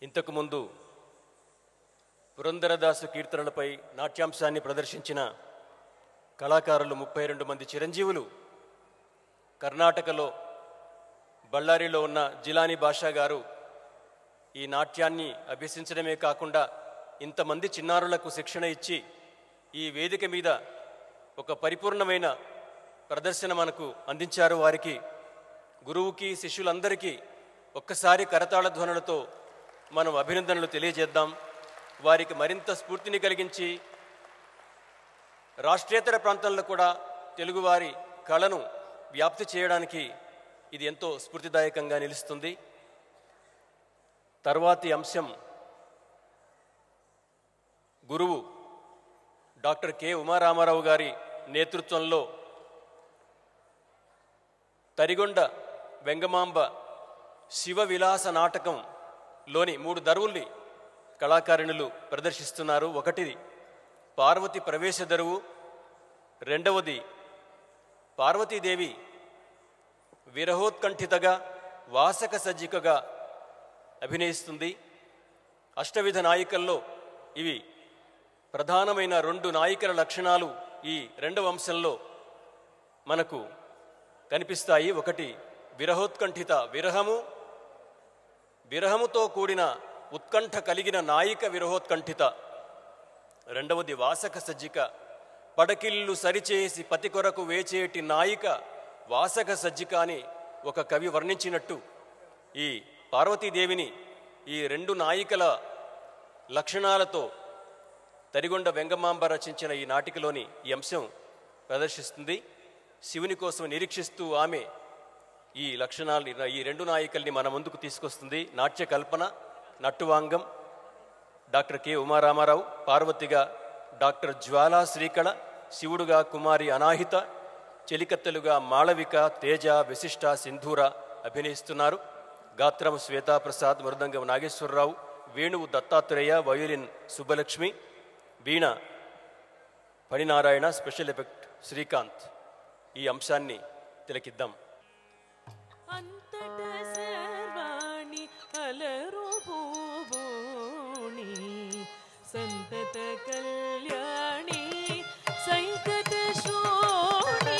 ఇంతకుముందు పురందరదాసు కీర్తనలపై నాట్యాంశాన్ని ప్రదర్శించిన కళాకారులు 32 మంది చిరంజీవులు కర్ణాటకలో బళ్ళారిలో ఉన్న జిలానీ బాషా గారు ఈ నాట్యాన్ని అభ్యసించడమే కాకుండా ఇంతమంది చిన్నారులకు శిక్షణ ఇచ్చి ఈ వేదిక మీద ఒక పరిపూర్ణమైన ప్రదర్శన మనకు అందించారు. వారికి గురువుకి శిష్యులందరికీ ఒక్కసారి కరతాళ ధ్వనులతో మనం అభినందనలు తెలియజేద్దాం. వారికి మరింత స్ఫూర్తిని కలిగించి రాష్ట్రేతర ప్రాంతాల్లో కూడా తెలుగువారి కళను వ్యాప్తి చేయడానికి ఇది ఎంతో స్ఫూర్తిదాయకంగా నిలుస్తుంది. తర్వాతి అంశం గురువు డాక్టర్ కె ఉమారామారావు గారి నేతృత్వంలో తరిగొండ వెంగమాంబ శివ విలాస నాటకంలోని 3 దరువుల్ని కళాకారిణులు ప్రదర్శిస్తున్నారు. ఒకటిది పార్వతి ప్రవేశ దరువు, రెండవది పార్వతీదేవి విరహోత్కంఠితగా వాసక సజ్జికగా అభినయిస్తుంది. అష్టవిధ నాయికల్లో ఇవి ప్రధానమైన 2 నాయికల లక్షణాలు ఈ రెండవ అంశంలో మనకు కనిపిస్తాయి. ఒకటి విరహోత్కంఠిత, విరహముతో కూడిన ఉత్కంఠ కలిగిన నాయిక విరహోత్కంఠిత. రెండవది వాసక సజ్జిక, పడకిల్లు సరిచేసి పతి కొరకు వేచేటి నాయిక వాసక సజ్జిక అని ఒక కవి వర్ణించినట్టు ఈ పార్వతీదేవిని ఈ 2 నాయికల లక్షణాలతో తరిగొండ వెంగమాంబ రచించిన ఈ నాటికలోని ఈ అంశం ప్రదర్శిస్తుంది. శివుని కోసం నిరీక్షిస్తూ ఆమె ఈ లక్షణాలని, ఈ 2 నాయికల్ని మన ముందుకు తీసుకొస్తుంది. నాట్య కల్పన, నట్టువాంగం డాక్టర్ కె ఉమారామారావు, పార్వతిగా డాక్టర్ జ్వాలా శ్రీకళ, శివుడుగా కుమారి అనాహిత, చెలికత్తెలుగా మాళవిక, తేజ, విశిష్ట, సింధూర అభినయిస్తున్నారు. గాత్రం శ్వేతాప్రసాద్, మృదంగం నాగేశ్వరరావు, వేణువు దత్తాత్రేయ, వయోలిన్ సుబ్బలక్ష్మి, వీణ ఫణినారాయణ, స్పెషల్ ఎఫెక్ట్ శ్రీకాంత్. ఈ అంశాన్ని తిలకిద్దాం. సంతత కళ్యాణి సంకట శోణి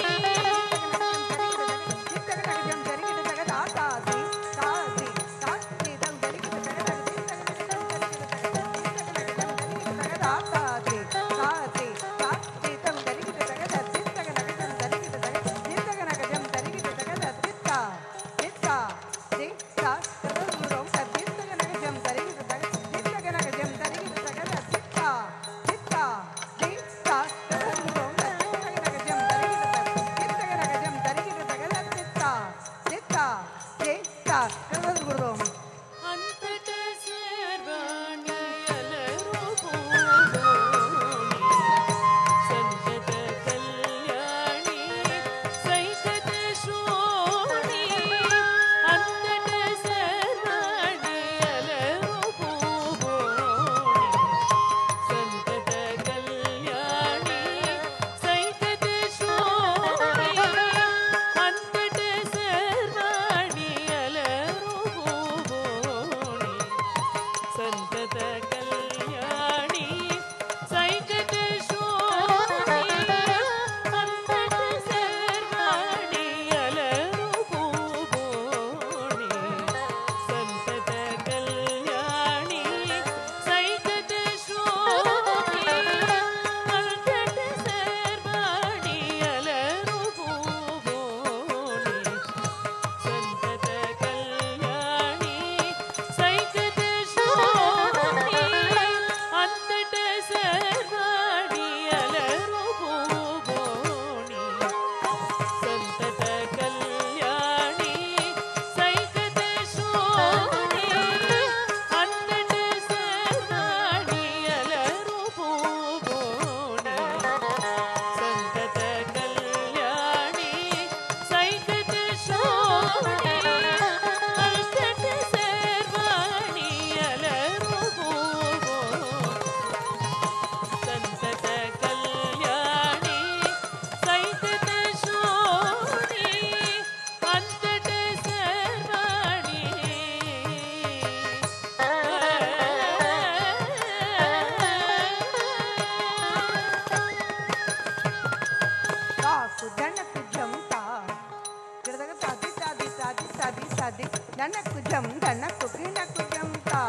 తది ధనకు జం ధనకు కినకు జం తా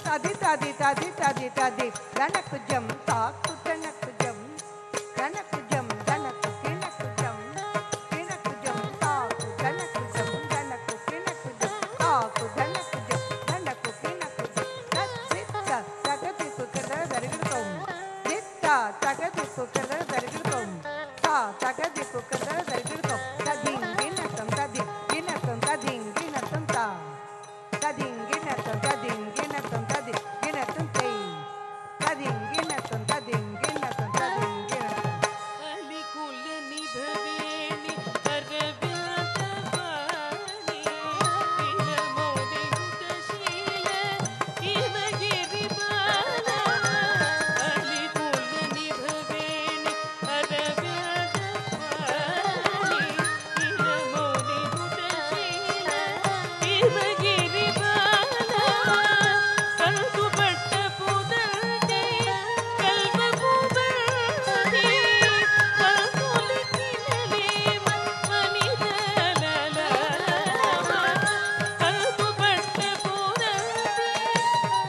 తది తది తది తది తది ధనకు జం తాకు ధనకు జం ధనకు జం ధనకు కినకు జం కినకు జం తాకు ధనకు జం ధనకు కినకు జం తాకు ధనకు జం ధనకు కినకు జం తత్సిత్త తగదికు కద దరిగితం నిత్త తగదికు కద దరిగితం తా తగదికు కద దరిగితం తదింగినతం తదింగినతం తదింగినతం తా తదింగినతం తదింగినతం తదింగినతం తై తదింగినతం తదింగినతం తదింగినతం అలికుల నిభవేణి అరవ్యాతవాణి ఇలమోని హుతశీల హిమగిరి బాల అలికుల నిభవేణి అరవ్యాతవాణి ఇలమోని హుతశీల హిమగిరి బాల కల్తుపట్ట పుదండి కల్పపు బండి కల్తులికినలేమ మనిదలలమ కల్తుపట్ట పుదండి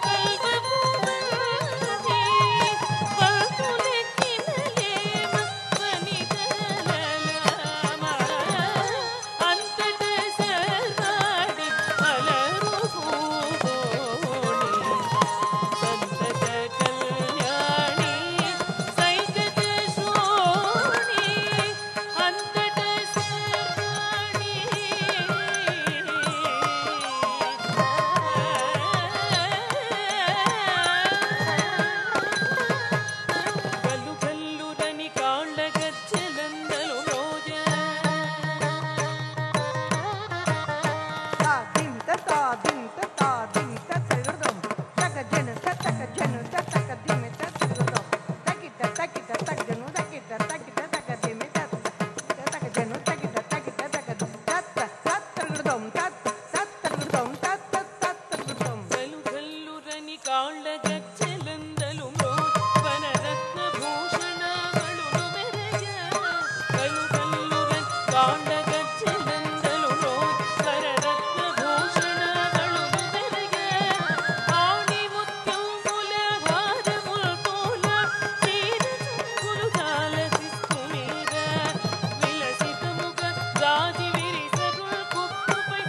కల్పపు బండి కల్తులికినలేమ మనిదలలమ అంతట సర్వాడి అలరు పూగోణి సంతత కళ్యాణి సైకత శోణి అంతట సర్వాణి గల్లు గల్లురని కాళ్ళ గజ్జెలందలు రోజ తాదింత తాదింత తాదింత తగదం తగజన తగజన తగదిమిత తగదం తగిట తగిట తగను తగిట తగిట తగదిమిత తగజన తగిట తగిట తగదం తత్త తత్తగదం తత్త తత్తగదం తత్త తత్తగదం గల్లు గల్లురని కాళ్ళ గజ్జెలందలు వనరత్న భూషణాలు మెరగ గల్లు గల్లురని కాళ్ళ గజ్జెలందలు వనరత్న భూషణాలు మెరగ ఆణి ముత్యముల హారముల తోల చీర చెంగులు కాలసిస్తు మీద విలసితముగ రాజి విరిసగుల్ కుప్పుపై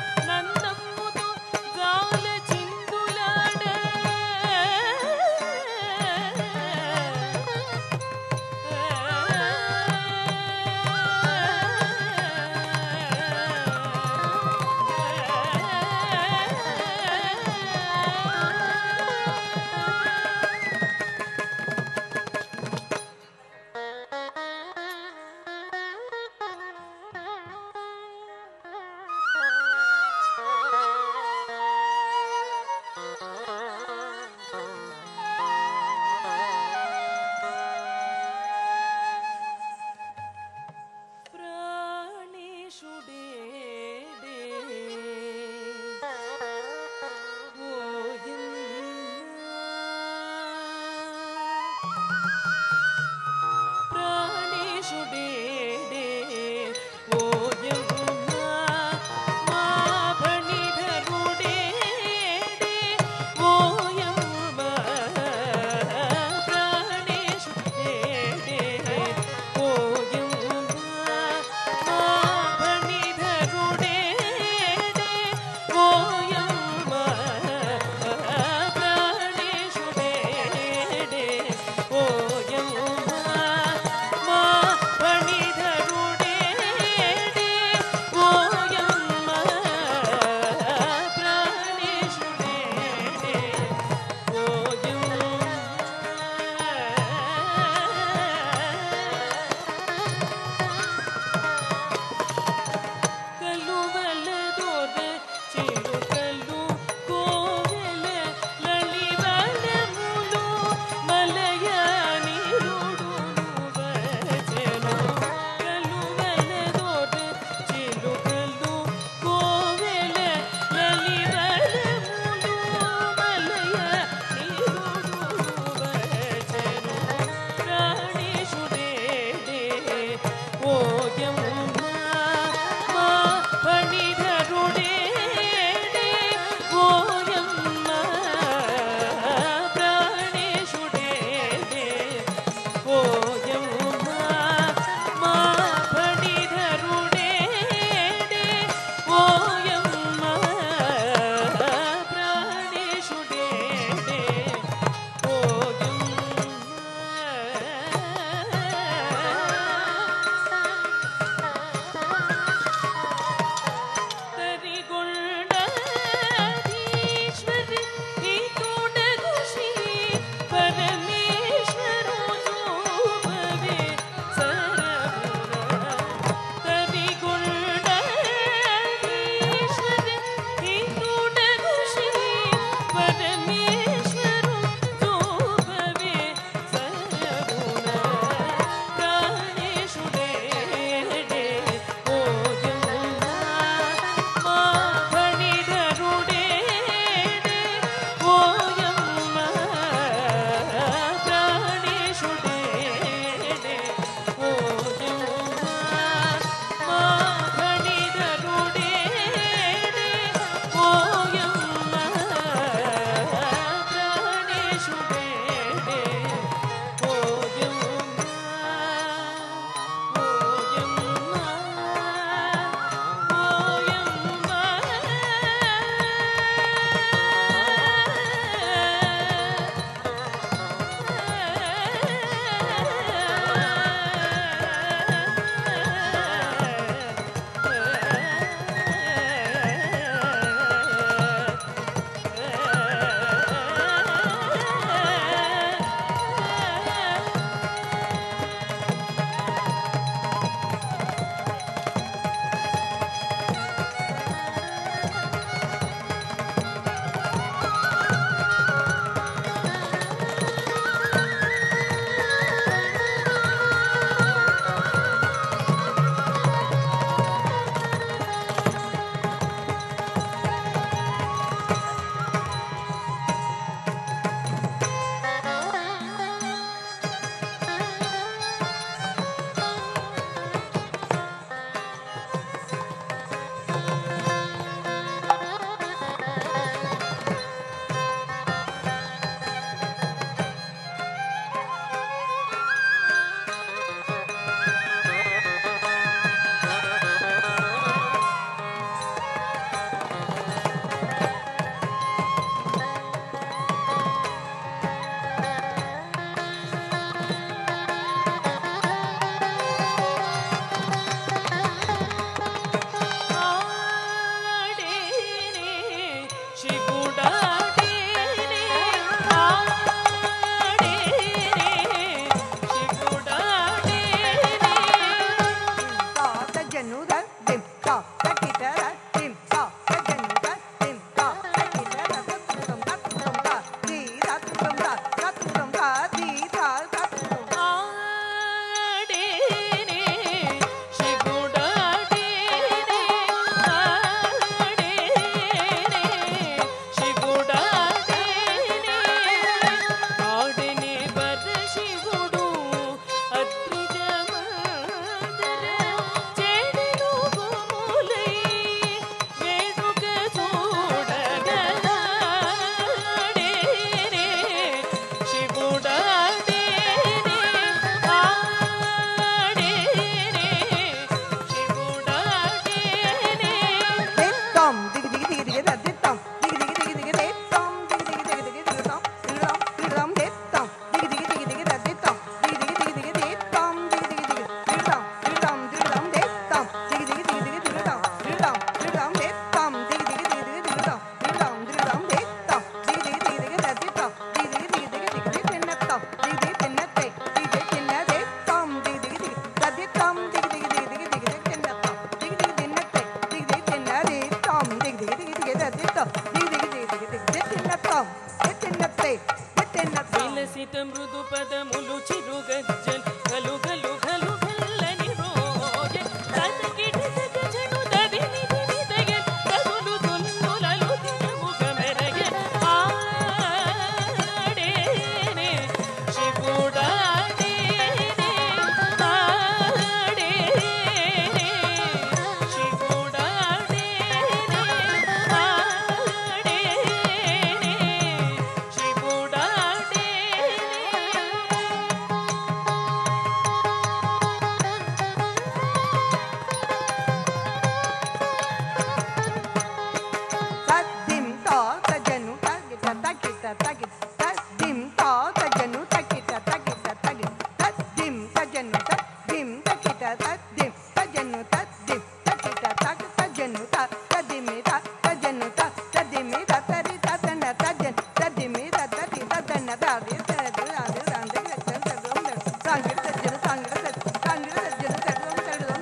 dim takita tak tajanu ta tadimi ta tajanu ta tadimi ta tari tadana tajan tadimi ta tari tadana ta ri tadu adu rande gachan tadum sangir tajanu sangir tajanu sangir tajanu tadum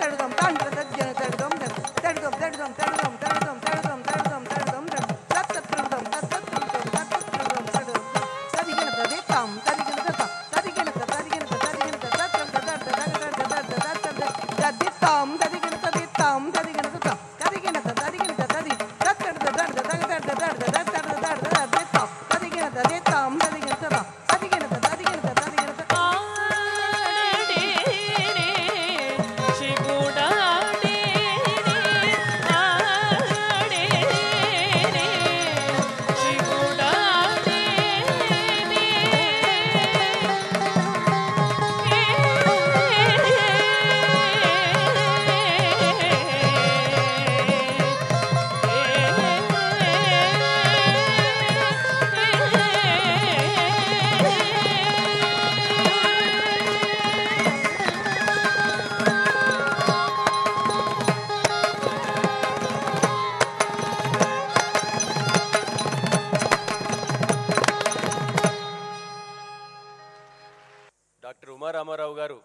tadum sangir tadum tadum sangir tajanu tadum tadum tadum tadum tadum tadum tadum tadum tatatrum tatatrum tatatrum tadum tadigina taditam tadigina tatam tadigina tadigina tadigina tatatrum taditam tadigina taditam tadigina tatam tadigina tadigina tadi tatatrum tadigina taditam tadigina tatam tadigina tadigina tadigina doctor Uma Ramarao గారు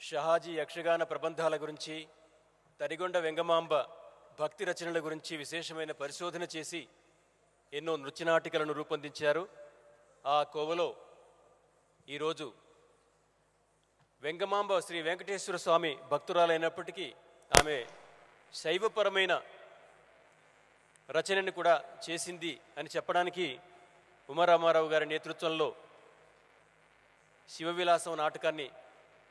షహాజీ యక్షగాన ప్రబంధాల గురించి, తరిగొండ వెంగమాంబ భక్తి రచనల గురించి విశేషమైన పరిశోధన చేసి ఎన్నో నృత్యనాటికలను రూపొందించారు. ఆ కోవలో ఈరోజు వెంగమాంబ శ్రీ వెంకటేశ్వర స్వామి భక్తురాలైనప్పటికీ ఆమె శైవపరమైన రచనని కూడా చేసింది అని చెప్పడానికి ఉమారామారావు గారి నేతృత్వంలో శివవిలాసం నాటకాన్ని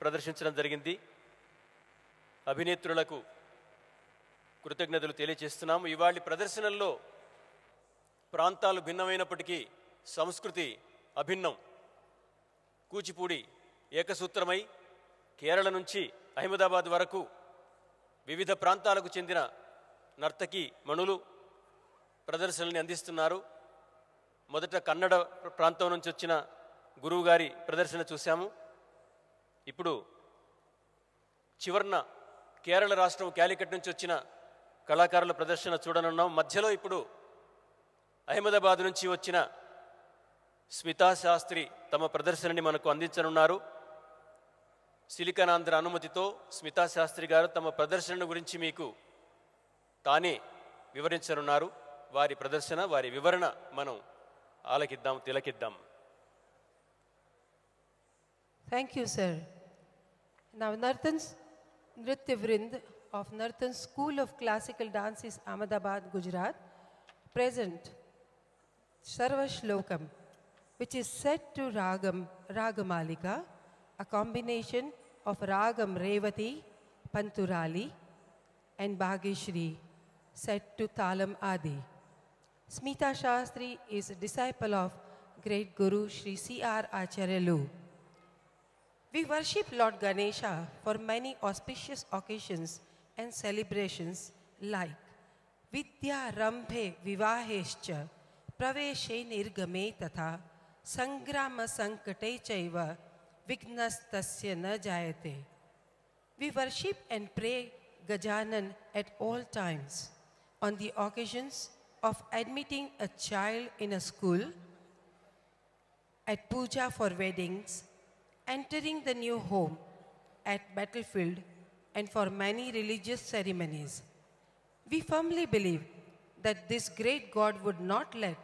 ప్రదర్శించడం జరిగింది. అభినేత్రులకు కృతజ్ఞతలు తెలియజేస్తున్నాము. ఇవాళ ప్రదర్శనల్లో ప్రాంతాలు భిన్నమైనప్పటికీ సంస్కృతి అభిన్నం. కూచిపూడి ఏకసూత్రమై కేరళ నుంచి అహ్మదాబాద్ వరకు వివిధ ప్రాంతాలకు చెందిన నర్తకి మణులు ప్రదర్శనల్ని అందిస్తున్నారు. మొదట కన్నడ ప్రాంతం నుంచి వచ్చిన గురువు గారి ప్రదర్శన చూశాము. ఇప్పుడు చివర్న కేరళ రాష్ట్రం క్యాలికట్ నుంచి వచ్చిన కళాకారుల ప్రదర్శన చూడనున్నాం. మధ్యలో ఇప్పుడు అహ్మదాబాద్ నుంచి వచ్చిన స్మితా శాస్త్రి తమ ప్రదర్శనని మనకు అందించనున్నారు. సిలికానాంధ్ర అనుమతితో స్మితా శాస్త్రి గారు తమ ప్రదర్శన గురించి మీకు తానే వివరించనున్నారు. వారి ప్రదర్శన, వారి వివరణ మనం ఆలకిద్దాం, తిలకిద్దాం. Thank you, sir. Now, Nartans Nritya Vrind of Nartan School of Classical Dances, Ahmedabad, Gujarat, present Sarva Shlokam, which is set to Ragamalika, a combination of Ragam Revati, Panturali, and Bhageshri, set to Talam Adi. Smita Shastri is a disciple of great Guru Sri C.R. Acharyalu. We worship Lord Ganesha for many auspicious occasions and celebrations like Vidya Rambhe Vivahescha Praveshe Nirgame Tatha Sangrama Sankate Chaiva Vignastasya Na Jayate. We worship and pray Gajanan at all times on the occasions of admitting a child in a school, at puja for weddings, entering the new home, at battlefield, and for many religious ceremonies. We firmly believe that this great God would not let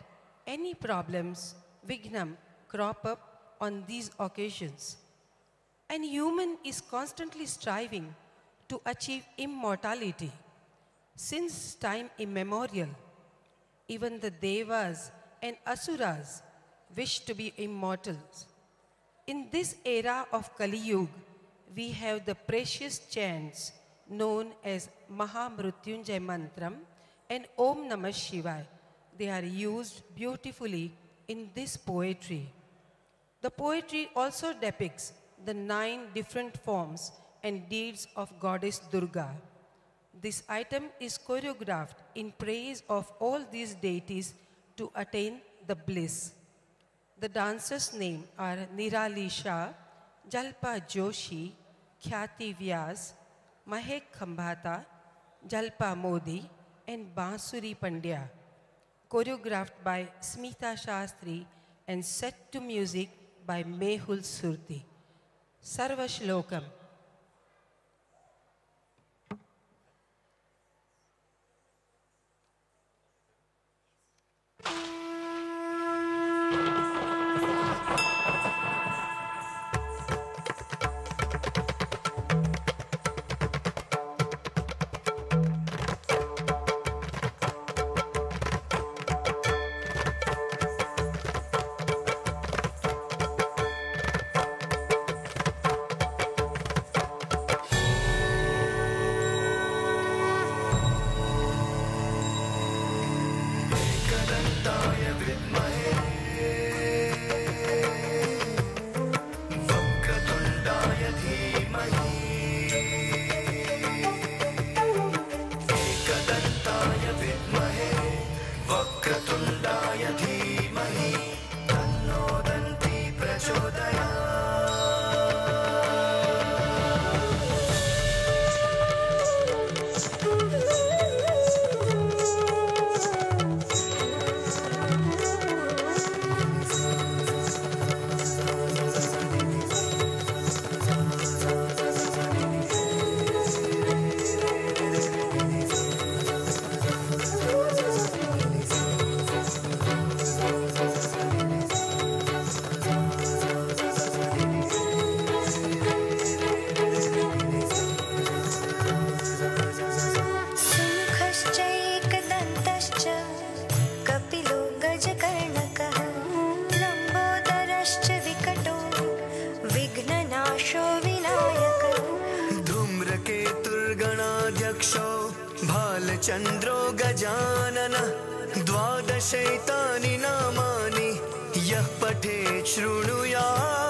any problems, vignam, crop up on these occasions. And human is constantly striving to achieve immortality. Since time immemorial, even the Devas and Asuras wish to be immortals. In this era of Kali Yuga, we have the precious chants known as Mahamrutyunjay Mantram and Om Namah Shivaya. They are used beautifully in this poetry. The poetry also depicts the 9 different forms and deeds of Goddess Durga. This item is choreographed in praise of all these deities to attain the bliss. The dancers' names are Nirali Shah, Jalpa Joshi, Khyati Vyas, Mahek Khambhata, Jalpa Modi, and Bansuri Pandya. Choreographed by Smita Shastri and set to music by Mehul Surti. Sarva Shlokam. Chandro Gajanan द्वादशैतानि नामानि यः पठेत् शृणुयादपि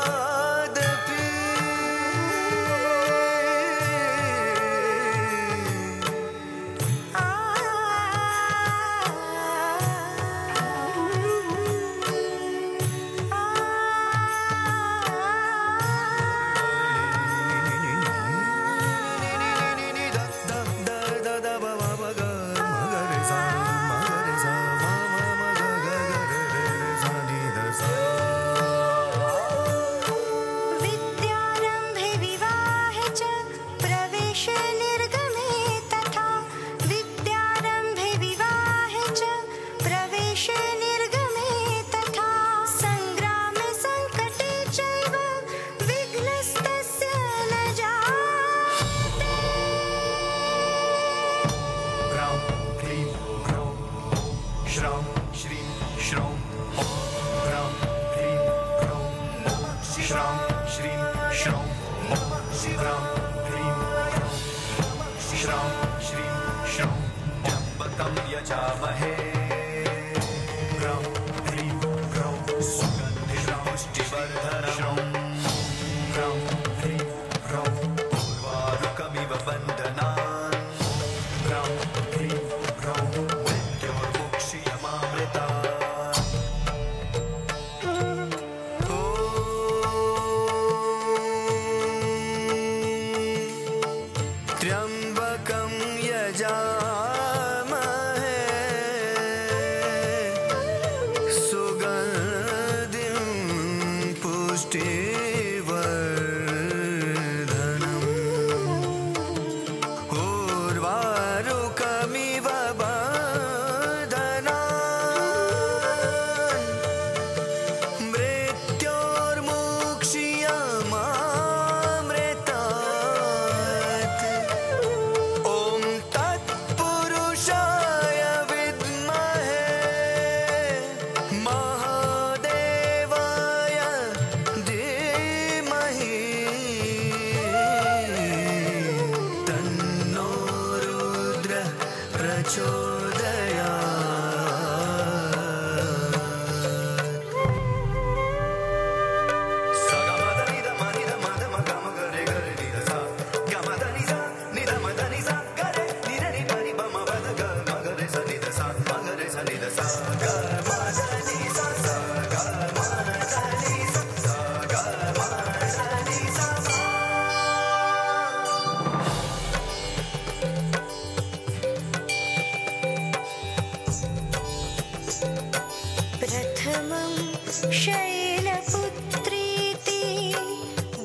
शैलपुत्रीति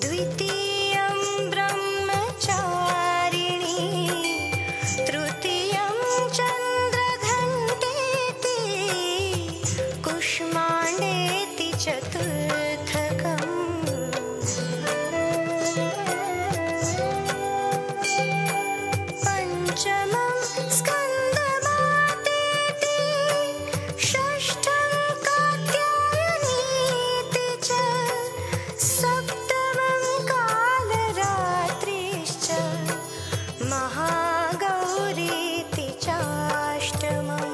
द्वितीयं ब्रह्मचारिणी तृतीयं चन्द्रघण्टेति कुष्माण्डेति चतुर्थकम् पञ्चमं स्कन्दमातेति षष्ठं कात्यायनीति च सप्तमं कालरात्रिश्च महागौरीति चाष्टमम्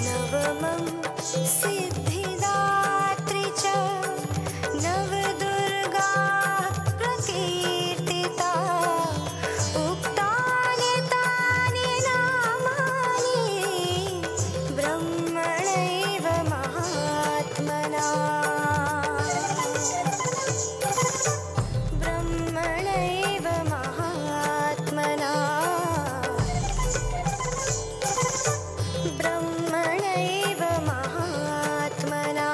नवमं सिद्धिदात्री च नवदुर्गा प्रकीर्तिता उक्तानि तानि नामानि ब्रह्मणैव महात्मना ब्रह्मणैव महात्मना ब्रह्मणैव महात्मना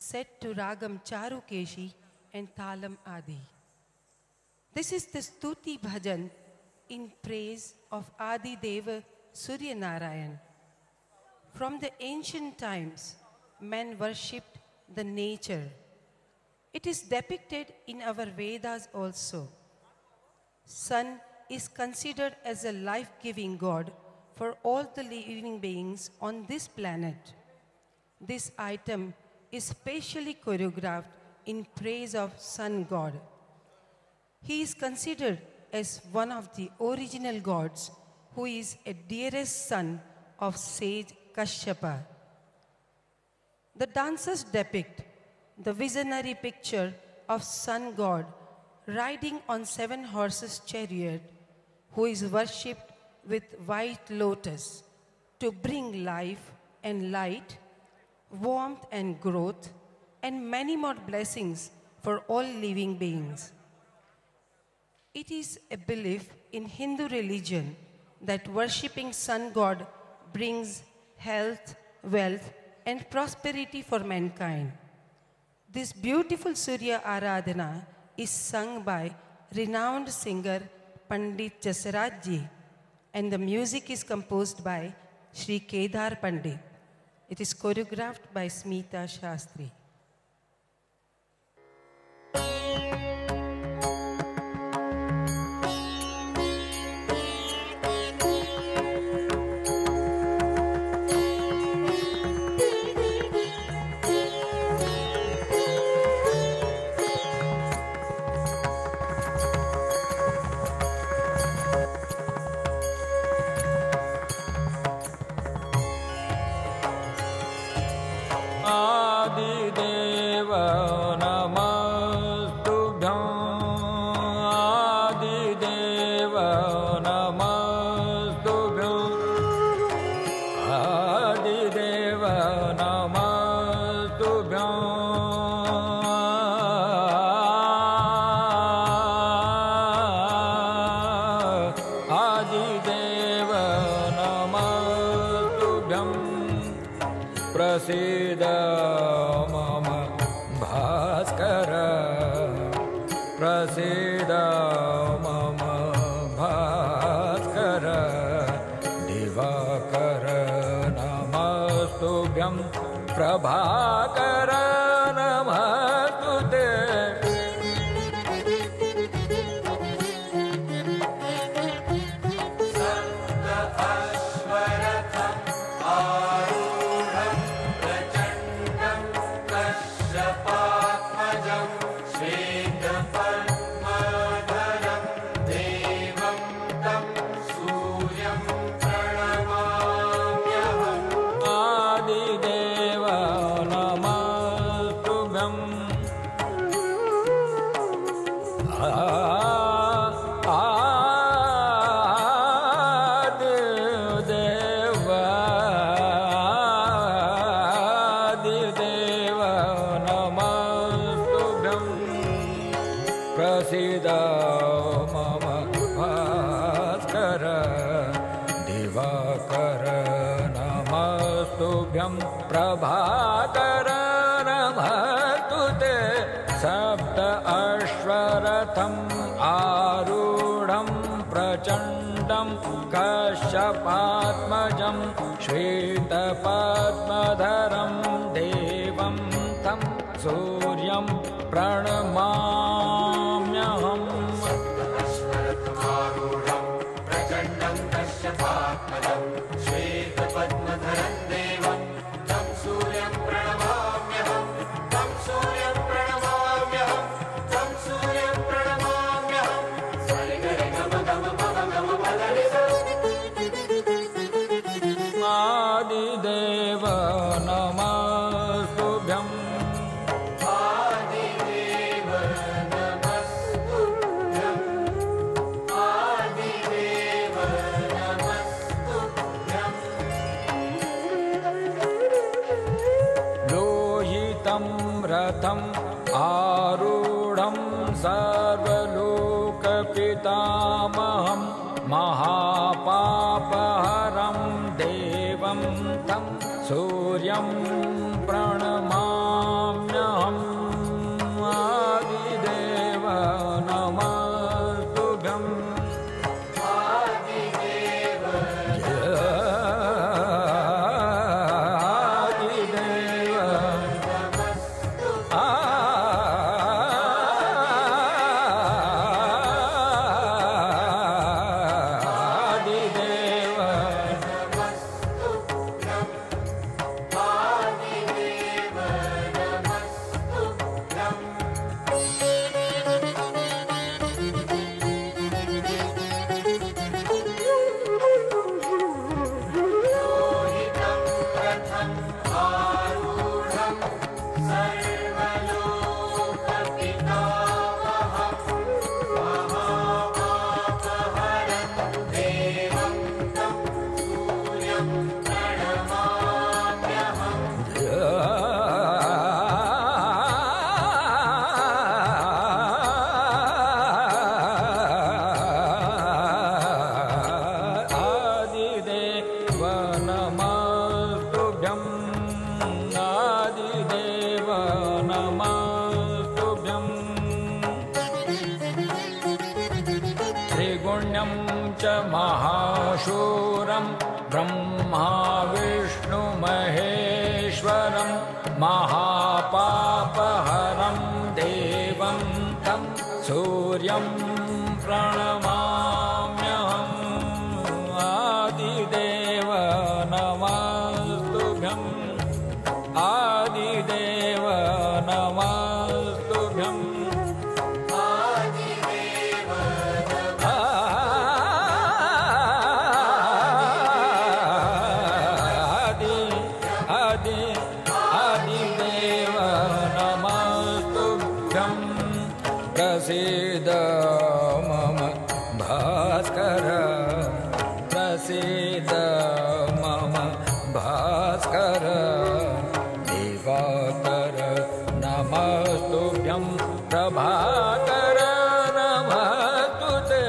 set to Ragam Charukeshi and Thalam Adi. This is the Stuti Bhajan in praise of Adi Deva Surya Narayan. From the ancient times, men worshipped the nature. It is depicted in our Vedas also. Sun is considered as a life-giving god for all the living beings on this planet. This item is specially choreographed in praise of sun god. He is considered as one of the original gods who is a dearest son of sage Kashyapa. The dancers depict the visionary picture of sun god riding on 7 horses chariot who is worshipped with white lotus to bring life and light, warmth and growth, and many more blessings for all living beings. It is a belief in Hindu religion that worshipping sun god brings health, wealth, and prosperity for mankind. This beautiful Surya Aradhana is sung by renowned singer Pandit Jasaraj Ji, and the music is composed by Sri Kedar Pandit. It is choreographed by Smita Shastri. आदिदेव नमस्तुभ्यं आदिदेव नमस्तुभ्यं आदिदेव नमस्तुभ्यं आदिदेव नमस्तुभ्यं प्रसीद मम भास्कर प्रसीद मम भास्कर दिवाकर नमस्तुभ्यं प्रभाकर नमस्तुते आदिदेव नमस्तुभ्यं आदिदेव नमस्तुभ्यं प्रसीद मम भास्कर दिवाकर नमस्तुभ्यं प्रभाकर नमस्तु ते सप्त अश्वरथम् आरूढं प्रचण्डं कश्यपात्मजं श्वेतपद्मधरं देवं तं सूर्यं प्रणमाम्यहम् आदिदेव नमस्तुभ्यं लोहितं रथम् आरूढं सर्वलोकपितामहं महापापहरं देवं तं सूर्यं प्रणमाम्यहम् आदिदेव नमस्तुभ्यं त्रिगुण्यं च महाशूरं ब्रह्मा विष्णु महेश्वरं महापापहरं देवं तं सूर्यं प्रणमाम्यहम् आदिदेव नमस्तुभ्यं आदिदेव नमस्तुभ्यं आदिदेव नमस्तुभ्यं प्रसीद मम भास्कर प्रसीद मम भास्कर दिवाकर नमस्तुभ्यं प्रभाकर नमस्तु ते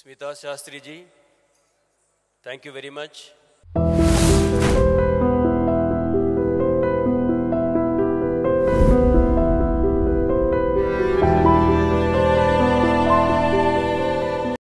Smita Shastri ji, thank you very much.